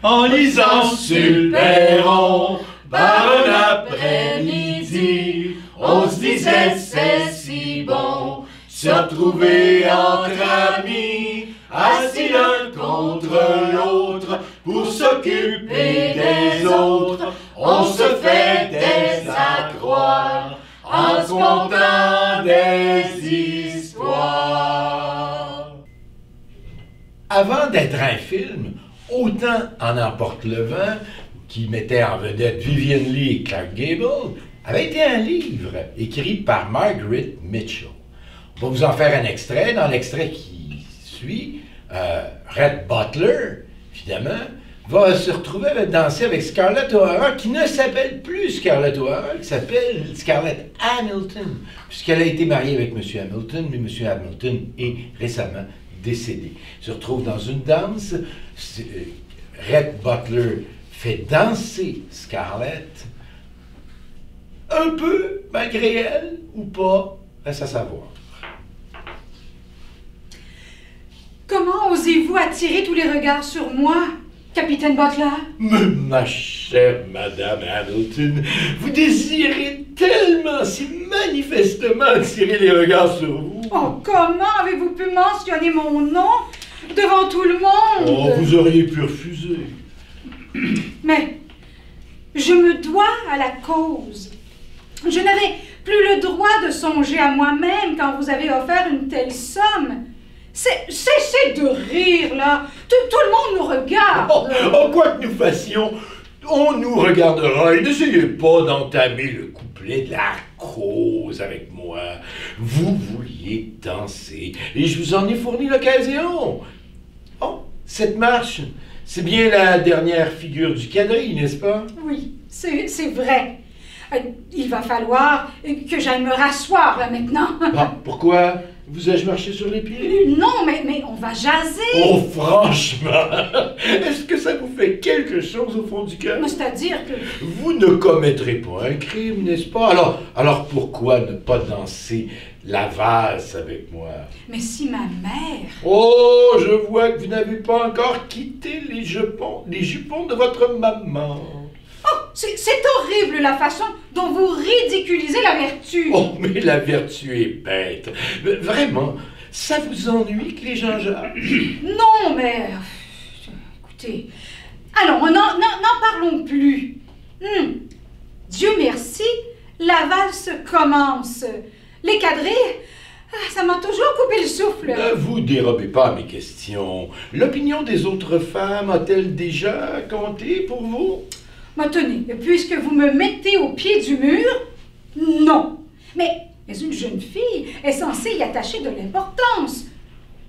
en lisant sur le perron, par un après-midi, on se disait c'est si bon, se retrouver entre amis, assis l'un contre l'autre, pour s'occuper des autres, on se fait des accroires, en se contant des histoires. Avant d'être un film, autant En emporte le vent, qui mettait en vedette Vivien Leigh et Clark Gable, avait été un livre écrit par Margaret Mitchell. On va vous en faire un extrait. Dans l'extrait qui suit, Rhett Butler, évidemment, va se retrouver à danser avec Scarlett O'Hara, qui ne s'appelle plus Scarlett O'Hara, qui s'appelle Scarlett Hamilton, puisqu'elle a été mariée avec M. Hamilton, mais M. Hamilton est récemment décédé. Se retrouve dans une danse. Rhett Butler fait danser Scarlett, un peu malgré elle ou pas, reste à savoir. Comment osez-vous attirer tous les regards sur moi, Capitaine Butler? Mais ma chère Madame Hamilton, vous désirez tellement, si manifestement attirer les regards sur vous. Oh, comment avez-vous pu mentionner mon nom devant tout le monde? Oh, vous auriez pu refuser. Mais je me dois à la cause. Je n'avais plus le droit de songer à moi-même quand vous avez offert une telle somme. Cessez de rire, là. Tout le monde nous regarde. Oh, quoi que nous fassions, on nous regardera et n'essayez pas d'entamer le couplet de la cause avec moi. Vous vouliez danser et je vous en ai fourni l'occasion. Oh, cette marche, c'est bien la dernière figure du quadrille, n'est-ce pas? Oui, c'est vrai. Il va falloir que j'aille me rasseoir, là, maintenant. Ah, pourquoi? Vous ai-je marché sur les pieds? Non, mais on va jaser. Oh, franchement, est-ce que ça vous fait quelque chose au fond du cœur? C'est-à-dire que... Vous ne commettrez pas un crime, n'est-ce pas? Alors pourquoi ne pas danser la valse avec moi? Mais si ma mère... Oh, je vois que vous n'avez pas encore quitté les jupons de votre maman. Oh, c'est horrible la façon dont vous ridiculisez la vertu. Oh, mais la vertu est bête. Vraiment, ça vous ennuie que les gens jugent? Non, mais... Écoutez, allons, n'en parlons plus. Dieu merci, la valse commence. Les quadrilles, ça m'a toujours coupé le souffle. Ne vous dérobez pas à mes questions. L'opinion des autres femmes a-t-elle déjà compté pour vous? Mais tenez, puisque vous me mettez au pied du mur, non. Mais une jeune fille est censée y attacher de l'importance.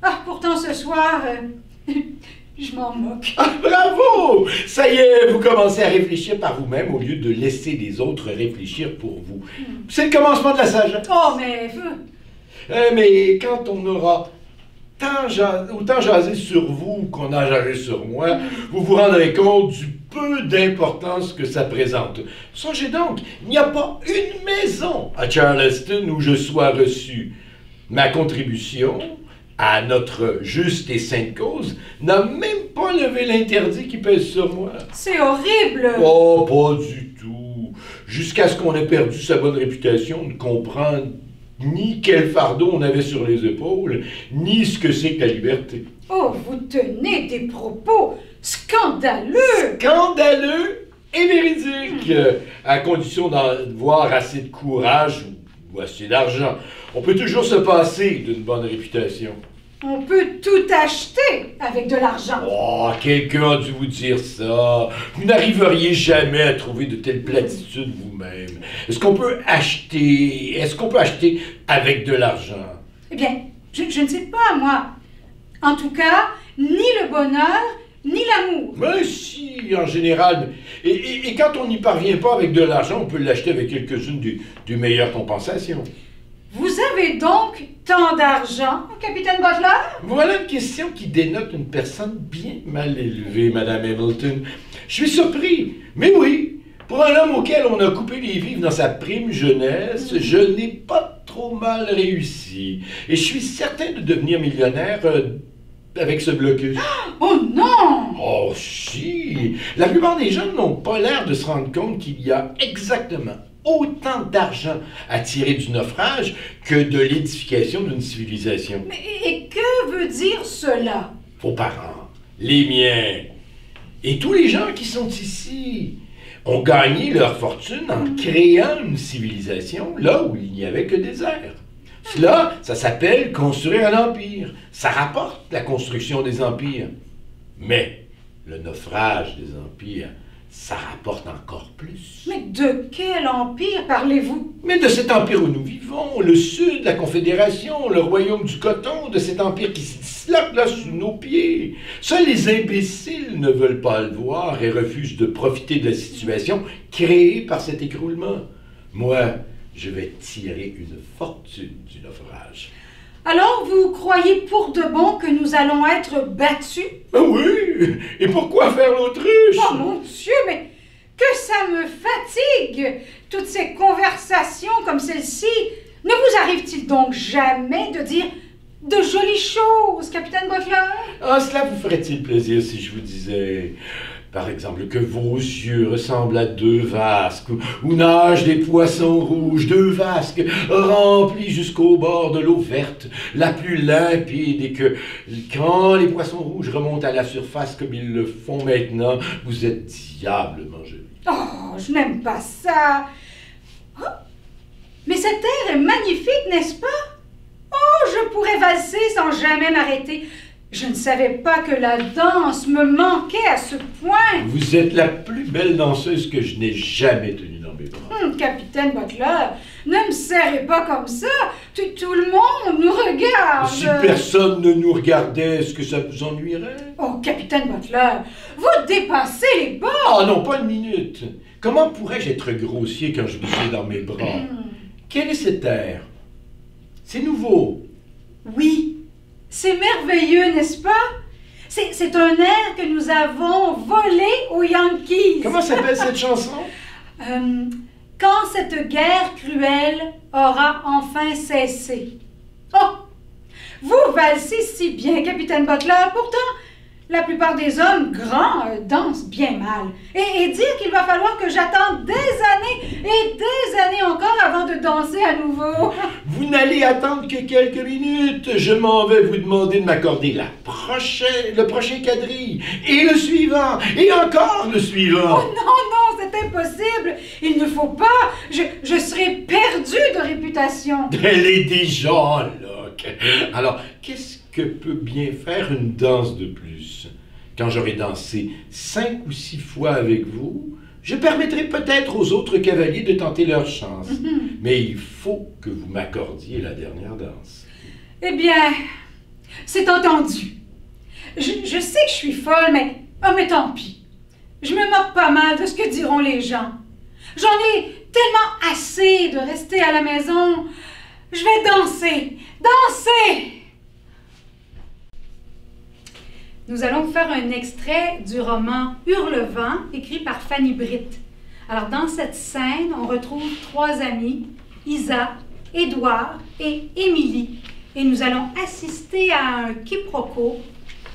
Ah, pourtant ce soir, je m'en moque. Ah, bravo! Ça y est, vous commencez à réfléchir par vous-même au lieu de laisser les autres réfléchir pour vous. C'est le commencement de la sagesse. Oh, mais... Mais quand on aura autant jasé sur vous qu'on a jasé sur moi, vous vous rendrez compte du peu d'importance que ça présente. Songez donc, il n'y a pas une maison à Charleston où je sois reçu. Ma contribution à notre juste et sainte cause n'a même pas levé l'interdit qui pèse sur moi. C'est horrible! Oh, pas du tout. Jusqu'à ce qu'on ait perdu sa bonne réputation de comprendre ni quel fardeau on avait sur les épaules, ni ce que c'est que la liberté. Oh, vous tenez des propos scandaleux! Scandaleux et véridique, à condition d'avoir assez de courage ou assez d'argent. On peut toujours se passer d'une bonne réputation. On peut tout acheter avec de l'argent. Oh, quelqu'un a dû vous dire ça. Vous n'arriveriez jamais à trouver de telles platitudes vous-même. Est-ce qu'on peut acheter avec de l'argent? Eh bien, je ne sais pas, moi. En tout cas, ni le bonheur, ni l'amour. Mais si, en général. Et quand on n'y parvient pas avec de l'argent, on peut l'acheter avec quelques-unes des meilleures compensations. Vous avez donc tant d'argent, Capitaine Butler? Voilà une question qui dénote une personne bien mal élevée, Madame Hamilton. Je suis surpris, mais oui, pour un homme auquel on a coupé les vivres dans sa prime jeunesse, je n'ai pas trop mal réussi. Et je suis certain de devenir millionnaire avec ce blocus. Oh non! Oh si! Oui, la plupart des gens n'ont pas l'air de se rendre compte qu'il y a exactement autant d'argent à tirer du naufrage que de l'édification d'une civilisation. Mais et que veut dire cela? Vos parents, les miens, et tous les gens qui sont ici ont gagné leur fortune en créant une civilisation là où il n'y avait que désert. Cela, ça s'appelle construire un empire. Ça rapporte la construction des empires. Mais le naufrage des empires, ça rapporte encore plus. Mais de quel empire parlez-vous? Mais de cet empire où nous vivons, le Sud, la Confédération, le royaume du coton, de cet empire qui se disloque là sous nos pieds. Seuls les imbéciles ne veulent pas le voir et refusent de profiter de la situation créée par cet écroulement. Moi, je vais tirer une fortune du naufrage. Alors vous croyez pour de bon que nous allons être battus? Ah oui! Et pourquoi faire l'autruche? Oh mon Dieu, mais que ça me fatigue! Toutes ces conversations comme celle-ci. Ne vous arrive-t-il donc jamais de dire de jolies choses, capitaine Butler? Ah, cela vous ferait-il plaisir si je vous disais, par exemple, que vos yeux ressemblent à deux vasques, où nagent des poissons rouges, deux vasques remplis jusqu'au bord de l'eau verte, la plus limpide, et que quand les poissons rouges remontent à la surface comme ils le font maintenant, vous êtes diablement jolis. Oh, je n'aime pas ça. Oh, mais cette terre est magnifique, n'est-ce pas? Oh, je pourrais valser sans jamais m'arrêter. Je ne savais pas que la danse me manquait à ce point. Vous êtes la plus belle danseuse que je n'ai jamais tenue dans mes bras. Capitaine Butler, ne me serrez pas comme ça. Tout le monde nous regarde. Si personne ne nous regardait, est-ce que ça vous ennuierait? Oh, capitaine Butler, vous dépassez les bords. Oh non, pas une minute. Comment pourrais-je être grossier quand je vous ai dans mes bras? Quel est cet air? C'est nouveau. Oui. C'est merveilleux, n'est-ce pas? C'est un air que nous avons volé aux Yankees. Comment s'appelle cette chanson? Quand cette guerre cruelle aura enfin cessé. Oh! Vous valsez si bien, capitaine Butler. Pourtant, la plupart des hommes grands dansent bien mal. Et dire qu'il va falloir que j'attende des années et des années encore avant de danser à nouveau. Vous n'allez attendre que quelques minutes. Je m'en vais vous demander de m'accorder le prochain quadrille, et le suivant, et encore le suivant. Oh non, c'est impossible. Il ne faut pas. Je serai perdu de réputation. Elle est déjà là. Alors, qu'est-ce que peut bien faire une danse de plus? Quand j'aurai dansé 5 ou 6 fois avec vous, je permettrai peut-être aux autres cavaliers de tenter leur chance. Mais il faut que vous m'accordiez la dernière danse. Eh bien, c'est entendu. Je sais que je suis folle, mais tant pis. Je me moque pas mal de ce que diront les gens. J'en ai tellement assez de rester à la maison. Je vais danser. Danser! Nous allons faire un extrait du roman Hurlevent, écrit par Fanny Britt. Alors, dans cette scène, on retrouve 3 amis, Isa, Édouard et Émilie. Et nous allons assister à un quiproquo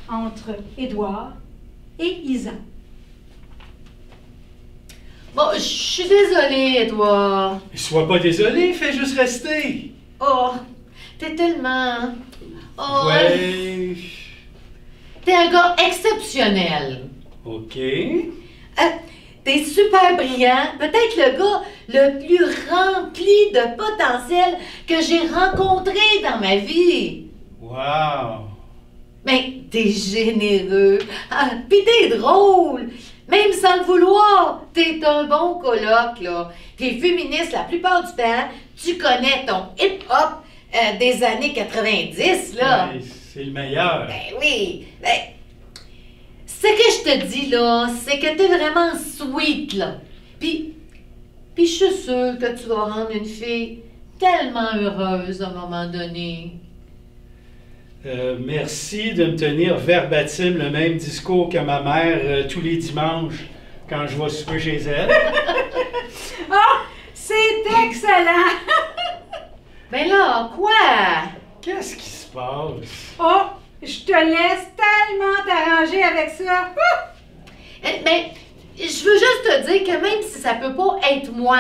entre Édouard et Isa. Bon, je suis désolée, Édouard. Sois pas désolé, fais juste rester. Oh, t'es tellement... Oh, Ouais. t'es un gars exceptionnel. OK. T'es super brillant. Peut-être le gars le plus rempli de potentiel que j'ai rencontré dans ma vie. Wow. Mais t'es généreux. Pis t'es drôle. Même sans le vouloir, t'es un bon coloc, là. T'es féministe la plupart du temps. Tu connais ton hip-hop des années 90, là. Ouais, c'est le meilleur. Ben oui. Ben, ce que je te dis, là, c'est que t'es vraiment sweet, là. Puis je suis sûre que tu vas rendre une fille tellement heureuse à un moment donné. Merci de me tenir verbatim le même discours que ma mère tous les dimanches quand je vais souper chez elle. Oh, c'est excellent! Ben là, quoi? Qu'est-ce qui se passe? Oh, je te laisse tellement t'arranger avec ça. Mais je veux juste te dire que même si ça peut pas être moi,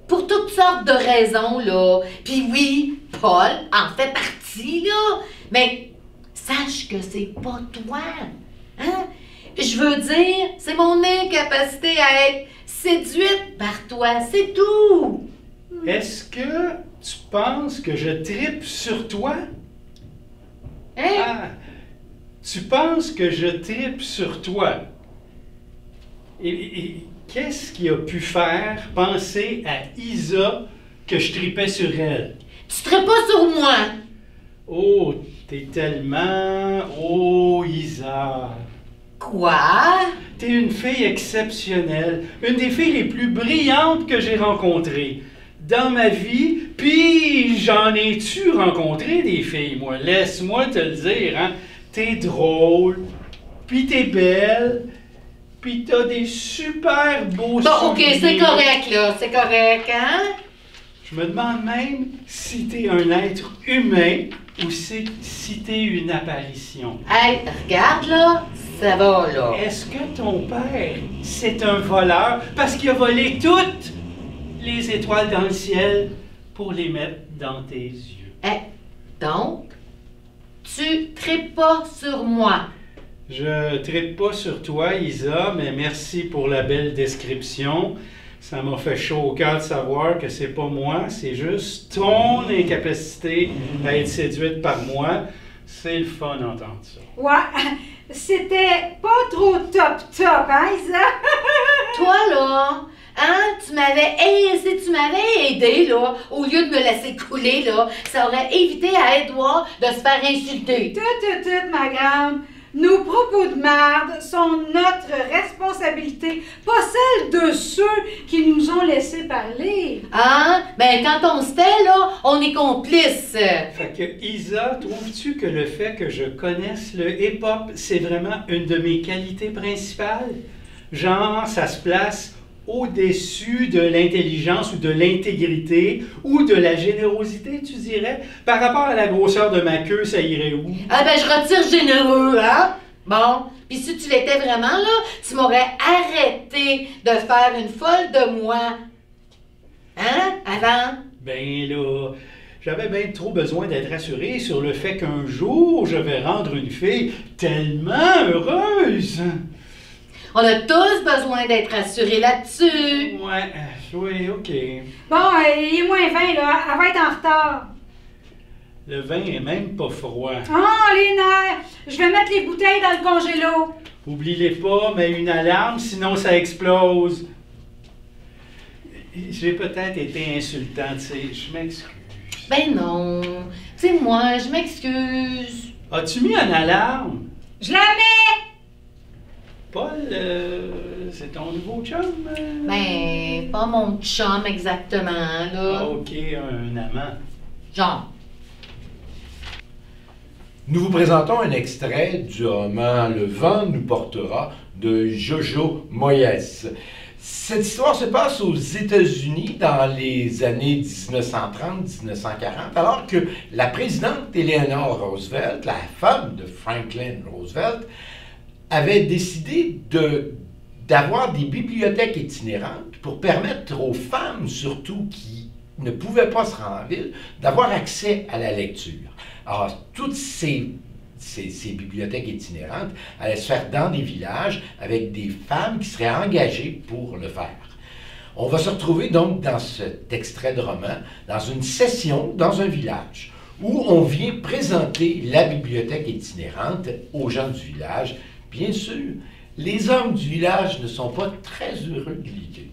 pour toutes sortes de raisons, là, puis oui, Paul en fait partie, là, mais sache que c'est pas toi, hein? Je veux dire, c'est mon incapacité à être séduite par toi, c'est tout! Est-ce que tu penses que je tripe sur toi? Hein? Ah, tu penses que je tripe sur toi? Et qu'est-ce qui a pu faire penser à Isa que je tripais sur elle? Tu tripes pas sur moi! Oh, t'es tellement... Oh, Isa! Quoi? T'es une fille exceptionnelle, une des filles les plus brillantes que j'ai rencontrées dans ma vie, puis j'en ai-tu rencontré des filles, moi? Laisse-moi te le dire, hein? T'es drôle, puis t'es belle, puis t'as des super beaux Bon, ok, c'est souvenirs. correct, là, c'est correct, hein? Je me demande même si t'es un être humain ou si t'es une apparition. Hey, regarde, là, ça va, là. Est-ce que ton père, c'est un voleur parce qu'il a volé toutes les étoiles dans le ciel pour les mettre dans tes yeux? Hey, donc, tu tripes pas sur moi. Je tripe pas sur toi, Isa, mais merci pour la belle description. Ça m'a fait chaud au cœur de savoir que c'est pas moi, c'est juste ton incapacité à être séduite par moi. C'est le fun d'entendre ça. Ouais, c'était pas trop top, hein, Isa? Toi, là, hein, tu m'avais aidé, là, au lieu de me laisser couler, là, ça aurait évité à Edouard de se faire insulter. Tout, ma grande. Nos propos de merde sont notre responsabilité, pas celle de ceux qui nous ont laissé parler. Hein? Ben, quand on se tait, là, on est complices. Fait que, Isa, trouves-tu que le fait que je connaisse le hip-hop, c'est vraiment une de mes qualités principales? Genre, ça se place au-dessus de l'intelligence ou de l'intégrité ou de la générosité, tu dirais? Par rapport à la grosseur de ma queue, ça irait où? Ah ben, je retire généreux, hein? Bon, puis si tu l'étais vraiment, là, tu m'aurais arrêté de faire une folle de moi. Hein? Avant? Ben là, j'avais bien trop besoin d'être rassuré sur le fait qu'un jour, je vais rendre une fille tellement heureuse. On a tous besoin d'être rassurés là-dessus. Ouais, oui, OK. Bon, il est moins 20, là. Elle va être en retard. Le vin est même pas froid. Oh, les nerfs! Je vais mettre les bouteilles dans le congélo. Oubliez-les pas, mais une alarme, sinon ça explose. J'ai peut-être été insultant, tu sais, je m'excuse. Ben non. Tu sais, moi, je m'excuse. As-tu mis une alarme? Je la mets! Paul, c'est ton nouveau chum? Ben, pas mon chum exactement, Ah, là. OK, un amant. Genre. Nous vous présentons un extrait du roman Le vent nous portera de Jojo Moyes. Cette histoire se passe aux États-Unis dans les années 1930-1940, alors que la présidente Eleanor Roosevelt, la femme de Franklin Roosevelt, avait décidé d'avoir des bibliothèques itinérantes pour permettre aux femmes, surtout qui ne pouvaient pas se rendre en ville, d'avoir accès à la lecture. Alors, toutes ces bibliothèques itinérantes allaient se faire dans des villages avec des femmes qui seraient engagées pour le faire. On va se retrouver donc dans cet extrait de roman, dans une session dans un village, où on vient présenter la bibliothèque itinérante aux gens du village. Bien sûr, les hommes du village ne sont pas très heureux de l'idée.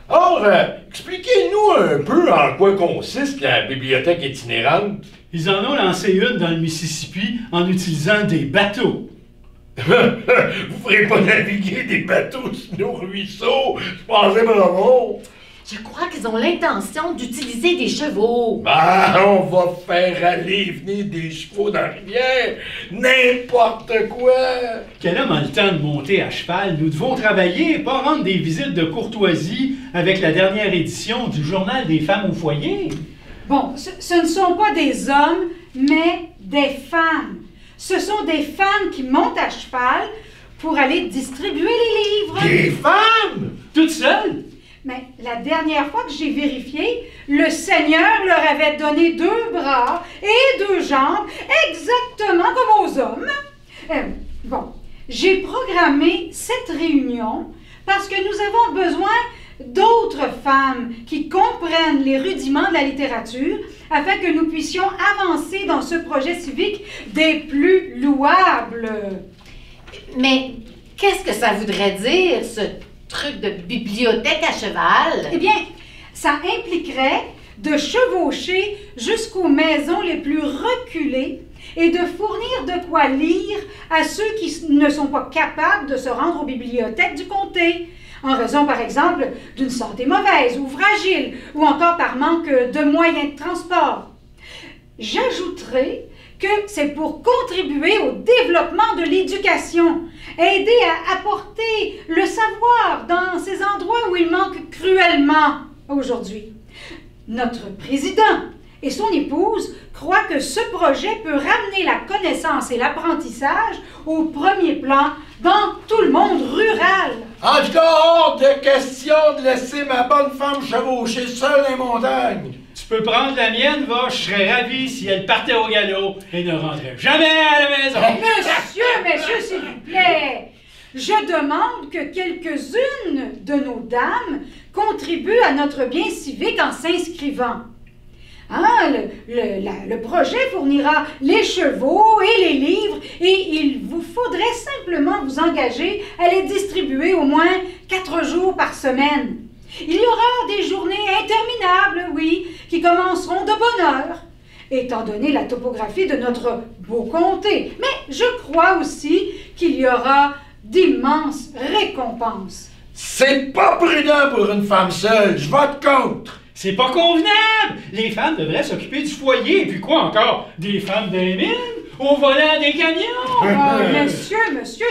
Alors, expliquez-nous un peu en quoi consiste la bibliothèque itinérante. Ils en ont lancé une dans le Mississippi en utilisant des bateaux. Vous ne ferez pas naviguer des bateaux sur nos ruisseaux, je pensais bravo. Je crois qu'ils ont l'intention d'utiliser des chevaux. Ben, on va faire aller et venir des chevaux dans la rivière, n'importe quoi. Quel homme a le temps de monter à cheval? Nous devons travailler et pas rendre des visites de courtoisie avec la dernière édition du Journal des femmes au foyer. Bon, ce ne sont pas des hommes, mais des femmes. Ce sont des femmes qui montent à cheval pour aller distribuer les livres. Des femmes? Toute seule? Mais la dernière fois que j'ai vérifié, le Seigneur leur avait donné 2 bras et 2 jambes, exactement comme aux hommes. Bon, j'ai programmé cette réunion parce que nous avons besoin d'autres femmes qui comprennent les rudiments de la littérature afin que nous puissions avancer dans ce projet civique des plus louables. Mais qu'est-ce que ça voudrait dire, ce truc de bibliothèque à cheval? Eh bien, ça impliquerait de chevaucher jusqu'aux maisons les plus reculées et de fournir de quoi lire à ceux qui ne sont pas capables de se rendre aux bibliothèques du comté, en raison, par exemple, d'une santé mauvaise ou fragile, ou encore par manque de moyens de transport. J'ajouterai que c'est pour contribuer au développement de l'éducation, aider à apporter le savoir dans ces endroits où il manque cruellement aujourd'hui. Notre président et son épouse croient que ce projet peut ramener la connaissance et l'apprentissage au premier plan dans tout le monde rural. En tout cas, hors de question de laisser ma bonne femme chevaucher seule les montagnes. Tu peux prendre la mienne, va, je serais ravi si elle partait au galop et ne rentrait jamais à la maison. Monsieur, s'il vous plaît, je demande que quelques-unes de nos dames contribuent à notre bien civique en s'inscrivant. Hein, le projet fournira les chevaux et les livres et il vous faudrait simplement vous engager à les distribuer au moins 4 jours par semaine. Il y aura des journées interminables, oui, qui commenceront de bonne heure, étant donné la topographie de notre beau comté. Mais je crois aussi qu'il y aura d'immenses récompenses. C'est pas prudent pour une femme seule, je vote contre. C'est pas convenable! Les femmes devraient s'occuper du foyer, et puis quoi encore? Des femmes des mines? Au volant des camions? Oh, monsieur,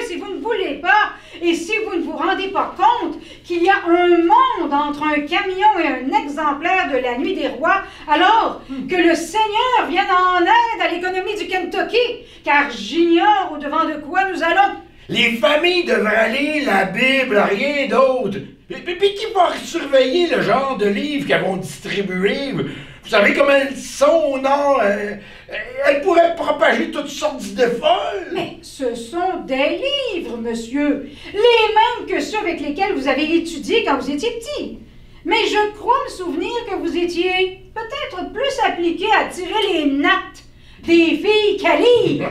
si vous ne voulez pas, et si vous ne vous rendez pas compte qu'il y a un monde entre un camion et un exemplaire de La Nuit des Rois, alors que le Seigneur vienne en aide à l'économie du Kentucky, car j'ignore au-devant de quoi nous allons. Les familles devraient lire la Bible, rien d'autre. Puis qui va surveiller le genre de livres qu'elles vont distribuer? Vous savez comment elles sont au Nord? Elles pourraient propager toutes sortes d'idées folles. Mais ce sont des livres, monsieur. Les mêmes que ceux avec lesquels vous avez étudié quand vous étiez petit. Mais je crois me souvenir que vous étiez peut-être plus appliqué à tirer les nattes des filles qu'à lire.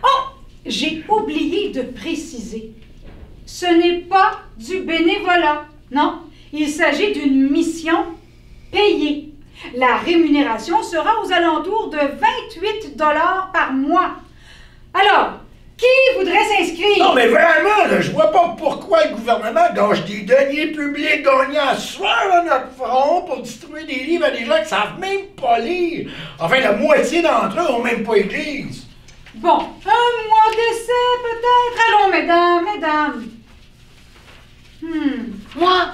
Oh! J'ai oublié de préciser. Ce n'est pas du bénévolat, non. Il s'agit d'une mission payée. La rémunération sera aux alentours de 28 $ par mois. Alors, qui voudrait s'inscrire? Non, mais vraiment, là, je vois pas pourquoi le gouvernement gâche des deniers publics gagnants à soir à notre front pour distribuer des livres à des gens qui savent même pas lire. Enfin, la moitié d'entre eux ont même pas église. Bon, un mois d'essai peut-être. Allons, mesdames. Moi,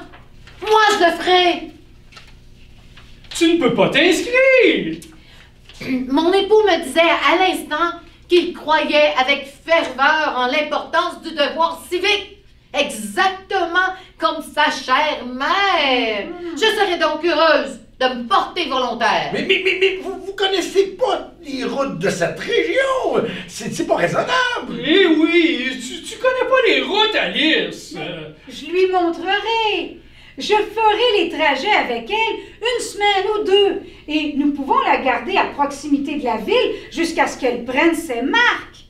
je le ferai. Tu ne peux pas t'inscrire! Mon époux me disait à l'instant qu'il croyait avec ferveur en l'importance du devoir civique. Exactement comme sa chère mère. Je serais donc heureuse de me porter volontaire. Mais vous connaissez pas les routes de cette région. C'est pas raisonnable. Eh oui, tu connais pas les routes, Alice. Je lui montrerai. Je ferai les trajets avec elle 1 semaine ou 2 et nous pouvons la garder à proximité de la ville jusqu'à ce qu'elle prenne ses marques.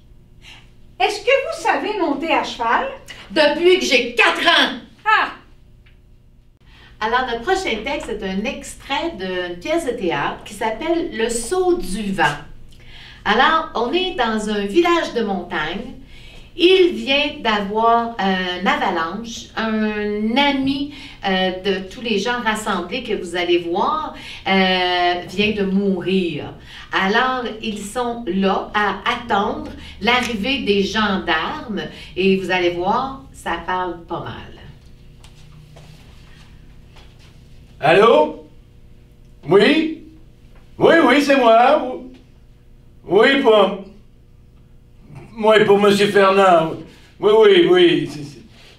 Est-ce que vous savez monter à cheval? Depuis que j'ai 4 ans. Ah! Alors, notre prochain texte est un extrait d'une pièce de théâtre qui s'appelle « Le saut du vent ». Alors, on est dans un village de montagne. Il vient d'avoir une avalanche. Un ami de tous les gens rassemblés que vous allez voir vient de mourir. Alors, ils sont là à attendre l'arrivée des gendarmes et vous allez voir, ça parle pas mal. Allô? Oui? Oui, c'est moi. Oui, pas. Moi, pour M. Fernand. Oui.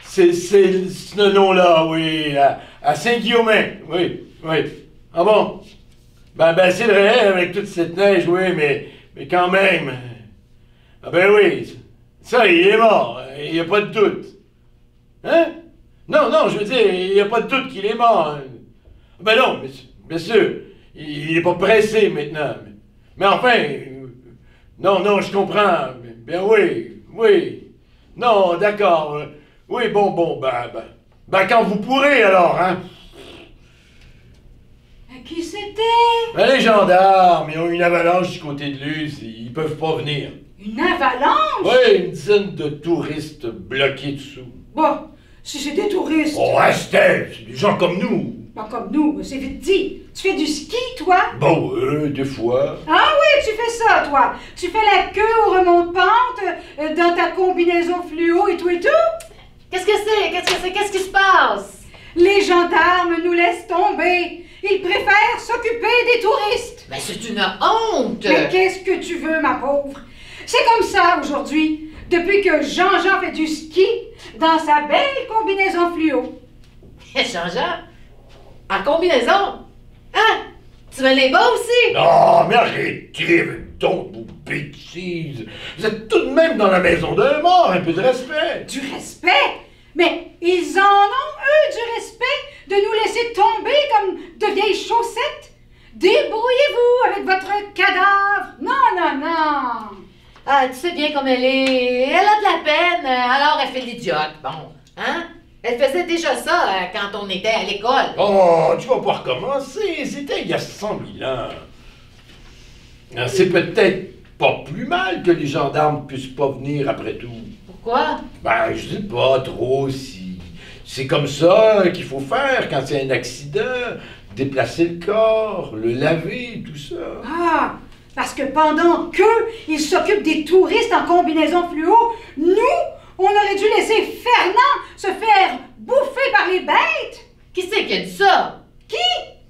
C'est ce nom-là, oui. À Saint-Guillaumin, oui. Ah bon? Ben, c'est vrai, avec toute cette neige, oui, mais quand même. Ah ben oui, ça, il est mort, il n'y a pas de doute. Hein? Non, je veux dire, il n'y a pas de doute qu'il est mort. Ben non, bien sûr, il n'est pas pressé maintenant. Mais enfin, non, je comprends. Bien oui. Non, d'accord. Oui, bon, ben, quand vous pourrez, alors, hein? Qui c'était? Ben, les gendarmes, ils ont une avalanche du côté de Luz, ils peuvent pas venir. Une avalanche? Oui, une dizaine de touristes bloqués dessous. Bon, si c'est des touristes. Oh, Estelle, c'est des gens comme nous. Pas comme nous, c'est vite dit. Tu fais du ski, toi? Bon, des fois. Ah oui, tu fais ça, toi. Tu fais la queue au remonte-pente dans ta combinaison fluo et tout et tout. Qu'est-ce que c'est? Qu'est-ce qui se passe? Les gendarmes nous laissent tomber. Ils préfèrent s'occuper des touristes. Mais c'est une honte! Mais qu'est-ce que tu veux, ma pauvre? C'est comme ça aujourd'hui, depuis que Jean-Jean fait du ski dans sa belle combinaison fluo. Jean-Jean? En combinaison? Hein? Tu veux les bas aussi? Non, mais arrêtez avec donc vos bêtises. Vous êtes tout de même dans la maison d'un mort, un peu de respect. Du respect? Mais ils en ont, eux, du respect de nous laisser tomber comme de vieilles chaussettes? Débrouillez-vous avec votre cadavre. Non. Ah, tu sais bien comme elle est. Elle a de la peine, alors elle fait l'idiote. Bon, hein? Elle faisait déjà ça quand on était à l'école. Oh, tu vas pas recommencer. C'était il y a 100 000 ans. C'est peut-être pas plus mal que les gendarmes puissent pas venir après tout. Pourquoi? Ben, je sais pas trop si... C'est comme ça qu'il faut faire quand c'est un accident. Déplacer le corps, le laver, tout ça. Ah, parce que pendant qu'eux, ils s'occupent des touristes en combinaison fluo, nous, on aurait dû laisser Fernand se faire bouffer par les bêtes. Qui c'est qui a dit ça? Qui?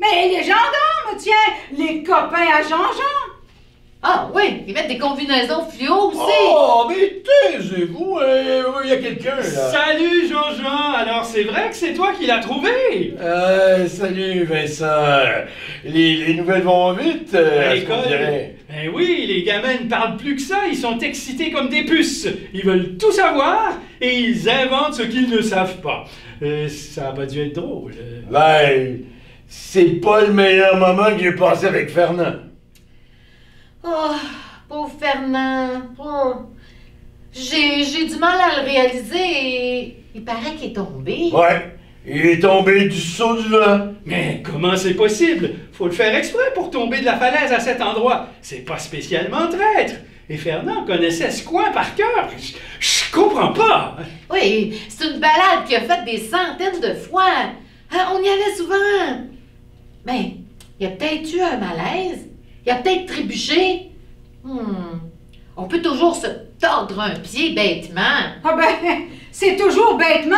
Mais les gendarmes, tiens, les copains à Jean-Jean. Ah oui, ils mettent des combinaisons fluo aussi. Oh, mais taisez-vous, il y a quelqu'un, là. Salut Jean-Jean, alors c'est vrai que c'est toi qui l'as trouvé? Salut Vincent. Les nouvelles vont vite, À ce qu'on l'école? dirait. Ben oui, les gamins ne parlent plus que ça, ils sont excités comme des puces. Ils veulent tout savoir et ils inventent ce qu'ils ne savent pas. Ça a pas dû être drôle. Ben, c'est pas le meilleur moment que j'ai passé avec Fernand. Oh, pauvre Fernand. Oh. J'ai du mal à le réaliser et il paraît qu'il est tombé. Ouais, il est tombé du saut du vent. Mais comment c'est possible? Faut le faire exprès pour tomber de la falaise à cet endroit. C'est pas spécialement traître. Et Fernand connaissait ce coin par cœur. Je comprends pas. Oui, c'est une balade qu'il a faite des centaines de fois. On y allait souvent. Mais il y a peut-être eu un malaise. Il a peut-être trébuché. On peut toujours se tordre un pied bêtement. Ah ben, c'est toujours bêtement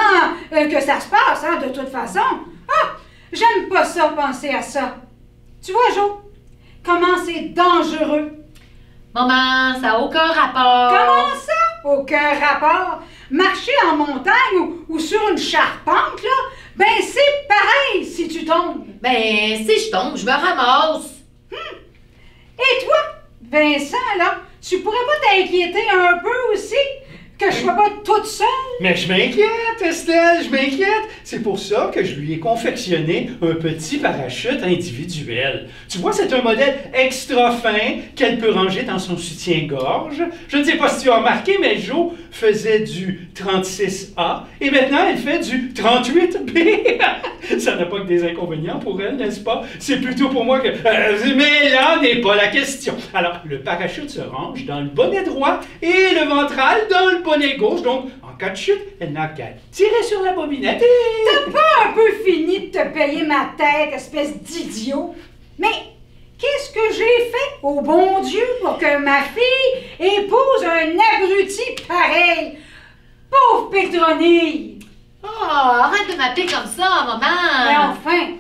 que ça se passe, hein, de toute façon. Ah, j'aime pas ça, penser à ça. Tu vois, Jo, comment c'est dangereux. Maman, ça n'a aucun rapport. Comment ça? Aucun rapport. Marcher en montagne ou sur une charpente, là, ben c'est pareil si tu tombes. Ben, si je tombe, je me ramasse. Et toi, Vincent, là, tu pourrais pas t'inquiéter un peu aussi? Que je sois pas toute seule? Mais je m'inquiète, Estelle, je m'inquiète. C'est pour ça que je lui ai confectionné un petit parachute individuel. Tu vois, c'est un modèle extra fin qu'elle peut ranger dans son soutien-gorge. Je ne sais pas si tu as remarqué, mais Jo faisait du 36A et maintenant elle fait du 38B. Ça n'a pas que des inconvénients pour elle, n'est-ce pas? C'est plutôt pour moi que... mais là n'est pas la question. Alors, le parachute se range dans le bonnet droit et le ventral dans le bonnet gauche. Donc, en cas de chute, elle n'a qu'à tirer sur la bobinette et... T'as pas un peu fini de te payer ma tête, espèce d'idiot? Mais qu'est-ce que j'ai fait au bon Dieu pour que ma fille épouse un abruti pareil? Pauvre Pétronille! Oh, arrête de m'appeler comme ça, Mais maman. enfin,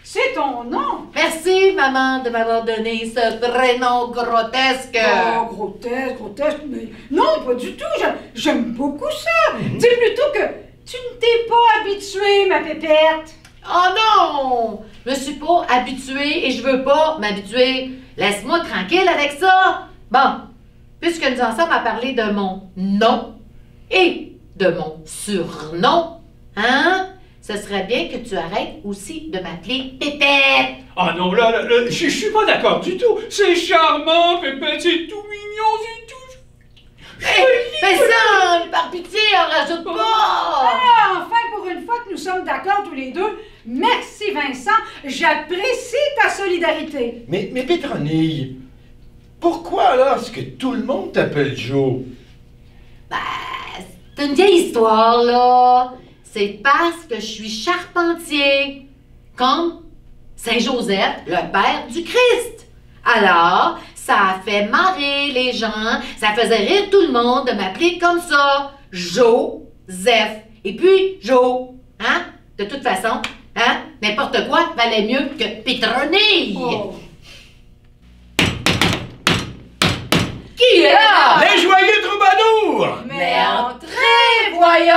C'est ton nom. Merci, maman, de m'avoir donné ce prénom grotesque. Oh, grotesque, mais non, pas du tout. J'aime beaucoup ça. Dis plutôt que tu ne t'es pas habituée, ma pépette. Oh non! Je me suis pas habituée et je veux pas m'habituer. Laisse-moi tranquille avec ça. Bon, puisque nous en sommes à parler de mon nom et de mon surnom, hein? Ce serait bien que tu arrêtes aussi de m'appeler Pépette. Ah non, là, je suis pas d'accord du tout. C'est charmant, Pépette, c'est tout mignon, c'est tout... Mais ça, par pitié, on rajoute pas. Ah, enfin, pour une fois que nous sommes d'accord tous les deux, merci Vincent, j'apprécie ta solidarité. Mais Pétronille, pourquoi alors est-ce que tout le monde t'appelle Joe? Ben, c'est une vieille histoire, là. C'est parce que je suis charpentier, comme Saint Joseph, le père du Christ. Alors, ça a fait marrer les gens, ça faisait rire tout le monde de m'appeler comme ça, Joseph. Et puis, Joe, hein? De toute façon, hein? N'importe quoi valait mieux que Pétronille. Oh. Qui est là? Les joyeux troubadours! Mais entrez, voyons!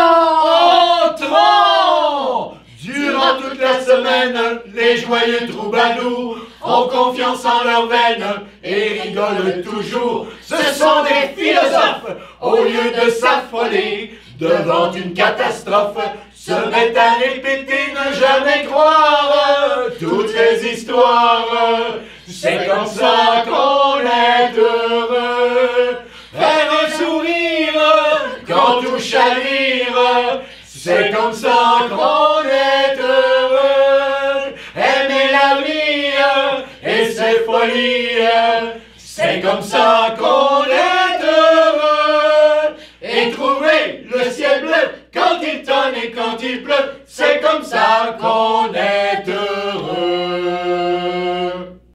Entrons! Durant toute la semaine, les joyeux troubadours ont confiance en leurs veines et rigolent toujours. Ce sont des philosophes, au lieu de s'affoler devant une catastrophe, se mettent à répéter, ne jamais croire toutes les histoires. C'est comme ça qu'on est heureux. Faire un sourire quand tout chavire, c'est comme ça qu'on est heureux. Aimer la vie et ses folies, c'est comme ça qu'on est heureux. Et trouver le ciel bleu quand il tonne et quand il pleut,